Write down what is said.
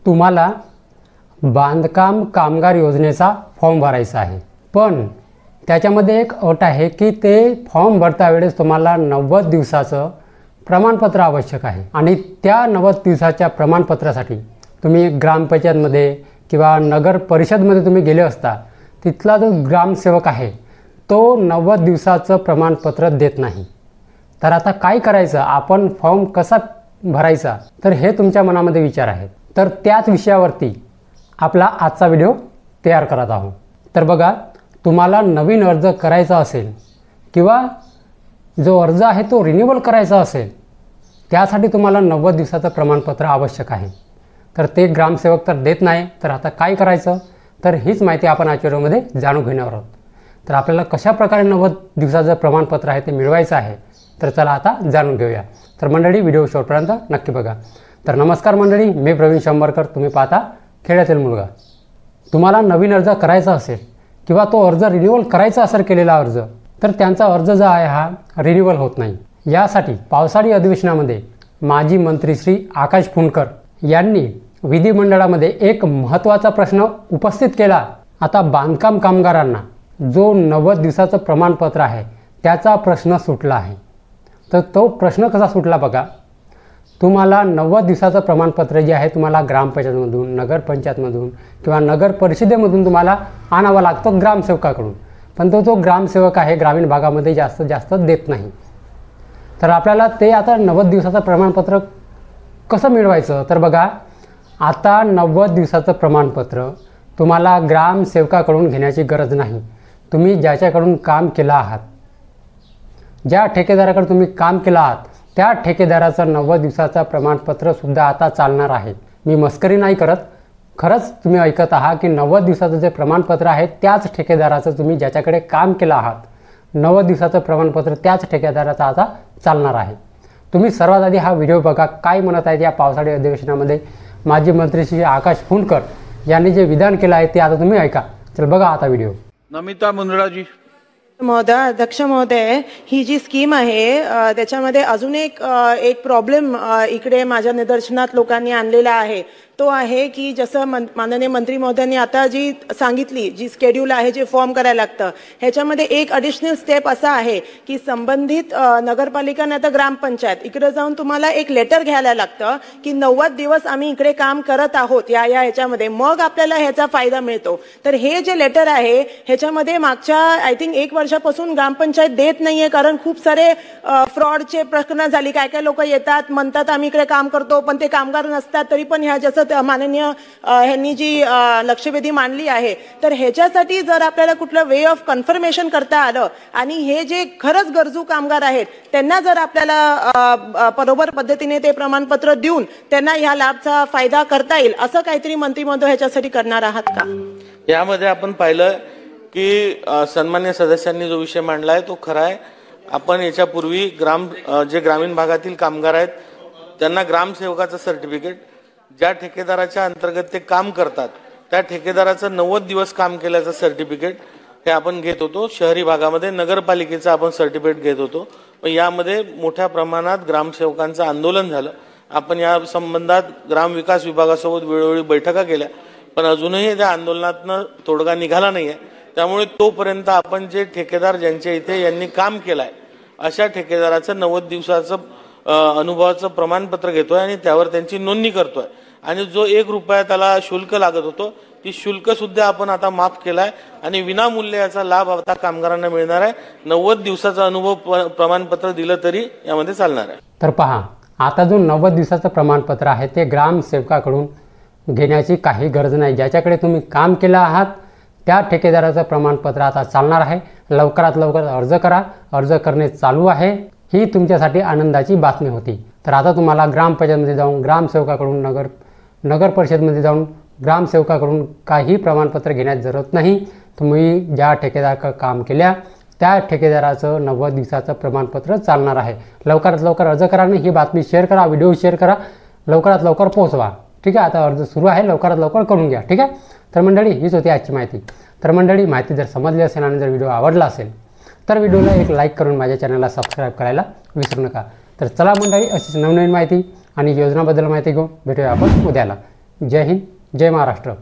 तुम्हाला बांधकाम कामगार योजनेचा फॉर्म भरायचा आहे, पण त्याच्यामध्ये एक अट आहे की ते फॉर्म भरता वेळेस तुम्हाला 90 दिवसाचं प्रमाणपत्र आवश्यक आहे आणि त्या 90 दिवसाच्या प्रमाणपत्रासाठी तुम्ही ग्रामपंचायतमध्ये किंवा नगर परिषदमध्ये तुम्ही गेले असता, तिथला जो ग्रामसेवक आहे तो 90 दिवसाचं प्रमाणपत्र देत नाही। तर आता काय करायचं, आपण फॉर्म कसा भरायचा, तर हे तुमच्या मनामध्ये विचार आहेत। तर त्याच विषयावरती आपला आजचा व्हिडिओ तयार करत आहोत। तर बघा, तुम्हाला नवीन अर्ज करायचा असेल किंवा जो अर्ज आहे तो रिन्यूअल करायचा असेल, त्यासाठी तुम्हाला 90 दिवसाचं प्रमाणपत्र आवश्यक आहे। तर ते ग्रामसेवक तर देत नाही, तर आता काय करायचं, तर हीच माहिती आपण आजच्या व्हिडिओमध्ये जाणून घेणार आहोत। तर आपल्याला कशा प्रकारे 90 दिवसाचं प्रमाणपत्र आहे ते मिळवायचं आहे, तर चला आता जाणून घेऊया। तर मंडळी, व्हिडिओ शेवटपर्यंत नक्की बघा। तर नमस्कार मंडळी, मी प्रवीण शंभरकर, तुम्ही पाहता खेड्यातील मुलगा। तुम्हाला नवीन अर्ज करायचा असेल किंवा तो अर्ज रिन्यूअल करायचा असेल केलेला अर्ज, तर त्यांचा अर्ज जो आहे हा रिन्यूअल होत नाही। यासाठी पावसाळी अधिवेशनामध्ये माजी मंत्री श्री आकाश फुंडकर यांनी विधिमंडळामध्ये एक महत्त्वाचा प्रश्न उपस्थित केला। आता बांधकाम कामगारांना जो 90 दिवसाचं प्रमाणपत्र आहे त्याचा प्रश्न सुटला आहे। तर तो प्रश्न कसा सुटला बघा, तुम्हाला 90 दिवसाचं प्रमाणपत्र जे आहे तुम्हाला ग्रामपंचायतमधून, नगरपंचायतमधून किंवा नगर परिषदेमधून तुम्हाला आणावं लागतं ग्रामसेवकाकडून, पण तो ग्रामसेवक आहे ग्रामीण भागामध्ये जास्तीत जास्त देत नाही। तर आपल्याला ते आता 90 दिवसाचं प्रमाणपत्र कसं मिळवायचं, तर बघा, आता 90 दिवसाचं प्रमाणपत्र तुम्हाला ग्रामसेवकाकडून घेण्याची गरज नाही। तुम्ही ज्याच्याकडून काम केलं आहात, ज्या ठेकेदाराकडे तुम्ही काम केलं आहात, त्या ठेकेदाराचं 90 दिवसाचं प्रमाणपत्रसुद्धा आता चालणार आहे। मी मस्करी नाही करत, खरंच तुम्ही ऐकत आहात की 90 दिवसाचं जे प्रमाणपत्र आहे त्याच ठेकेदाराचं, तुम्ही ज्याच्याकडे काम केलं आहात, 90 दिवसाचं प्रमाणपत्र त्याच ठेकेदाराचं आता चालणार आहे। तुम्ही सर्वात आधी हा व्हिडिओ बघा, काय म्हणत आहेत या पावसाळी अधिवेशनामध्ये माजी मंत्री श्री आकाश फुंडकर यांनी जे विधान केलं आहे ते आता तुम्ही ऐका। चल बघा आता व्हिडिओ। नमिता मुंदडाजी महोदय, अध्यक्ष महोदय, ही जी स्कीम आहे त्याच्यामध्ये अजून एक प्रॉब्लेम इकडे माझ्या निदर्शनात लोकांनी आणलेला आहे। तो आहे की जसं माननीय मंत्री महोदयांनी आता जी सांगितली, जी स्केड्यूल आहे, जे फॉर्म करायला लागतं, ह्याच्यामध्ये एक ॲडिशनल स्टेप असा आहे की संबंधित नगरपालिका नाही तर ग्रामपंचायत इकडे जाऊन तुम्हाला एक लेटर घ्यायला लागतं की 90 दिवस आम्ही इकडे काम करत आहोत या ह्याच्यामध्ये, मग आपल्याला ह्याचा फायदा मिळतो। तर हे जे लेटर आहे ह्याच्यामध्ये मागच्या आय थिंक 1 वर्षापासून ग्रामपंचायत देत नाहीये, कारण खूप सारे फ्रॉडचे प्रकरण झाली। काय काय लोक येतात, म्हणतात आम्ही इकडे काम करतो, पण ते कामगार नसतात, तरी पण ह्या जसं माननीय ह्यांनी जी लक्षवेधी मांडली आहे, तर ह्याच्यासाठी जर आपल्याला कुठलं वे ऑफ कन्फर्मेशन करता आलं आणि हे जे खरंच गरजू कामगार आहेत त्यांना जर आपल्याला बरोबर पद्धतीने ते प्रमाणपत्र देऊन त्यांना ह्या लाभचा फायदा करता येईल, असं काहीतरी मंत्री महोदय ह्याच्यासाठी करणार आहात का? यामध्ये आपण पाहिलं की सन्मान्य सदस्यांनी जो विषय मांडला आहे तो खरा आहे। आपण याच्यापूर्वी जे ग्रामीण भागातील कामगार आहेत त्यांना ग्रामसेवकाचं सर्टिफिकेट, ज्या ठेकेदाराच्या अंतर्गत ते काम करतात त्या ठेकेदाराचं 90 दिवस काम केल्याचं सर्टिफिकेट हे आपण घेत होतो। शहरी भागामध्ये नगरपालिकेचं आपण सर्टिफिकेट घेत होतो। पण यामध्ये मोठ्या प्रमाणात ग्रामसेवकांचं आंदोलन झालं। आपण या संबंधात ग्रामविकास विभागासोबत वेळोवेळी बैठका केल्या, पण अजूनही त्या आंदोलनातनं तोडगा निघाला नाहीये। त्यामुळे तोपर्यंत आपण जे ठेकेदार ज्यांच्या इथे यांनी काम केलंय अशा ठेकेदाराचं 90 दिवसाचं अनुभवाचं प्रमाणपत्र घेतोय आणि त्यावर त्यांची नोंदणी करतोय। आणि जो 1 रुपया त्याला शुल्क लागत होतो, ती शुल्क सुद्धा आपण आता माफ केलाय आणि विनामूल्य याचा लाभ आता कामगारांना मिळणार आहे। 90 दिवसाचा अनुभव प्रमाणपत्र दिलं तरी यामध्ये चालणार आहे। तर पहा, आता जो 90 दिवसाचं प्रमाणपत्र आहे ते ग्रामसेवकाकडून घेण्याची काही गरज नाही। ज्याच्याकडे तुम्ही काम केलं आहात त्या ठेकेदाराचं प्रमाणपत्र आता चालणार आहे। लवकरात लवकर अर्ज करा, अर्ज करणे चालू आहे। ही तुमच्यासाठी आनंदाची बातमी होती। तर आता तुम्हाला ग्रामपंचायतमध्ये जाऊन ग्रामसेवकाकडून, नगर परिषदमध्ये जाऊन ग्रामसेवकाकडून काही प्रमाणपत्र घेण्याची जरूरत नाही। तुम्ही ज्या ठेकेदाराकडे काम केल्या त्या ठेकेदाराचं 90 दिवसाचं प्रमाणपत्र चालणार आहे। लवकरात लवकर अर्ज करा आणि ही बातमी शेअर करा, व्हिडिओ शेअर करा, लवकरात लवकर पोहोचवा। ठीक आहे, आता अर्ज सुरू आहे, लवकरात लवकर करून घ्या। ठीक आहे, तर मंडळी हीच होती आजची माहिती। तर मंडळी, माहिती जर समजली असेल आणि जर व्हिडिओ आवडला असेल तर व्हिडिओला एक लाईक करून माझ्या चॅनलला सबस्क्राईब करायला विसरू नका। तर चला मंडळी, अशीच नवनवीन माहिती आणि योजनाबद्दल माहिती घेऊन भेटूया आपण उद्याला। जय हिंद, जय महाराष्ट्र.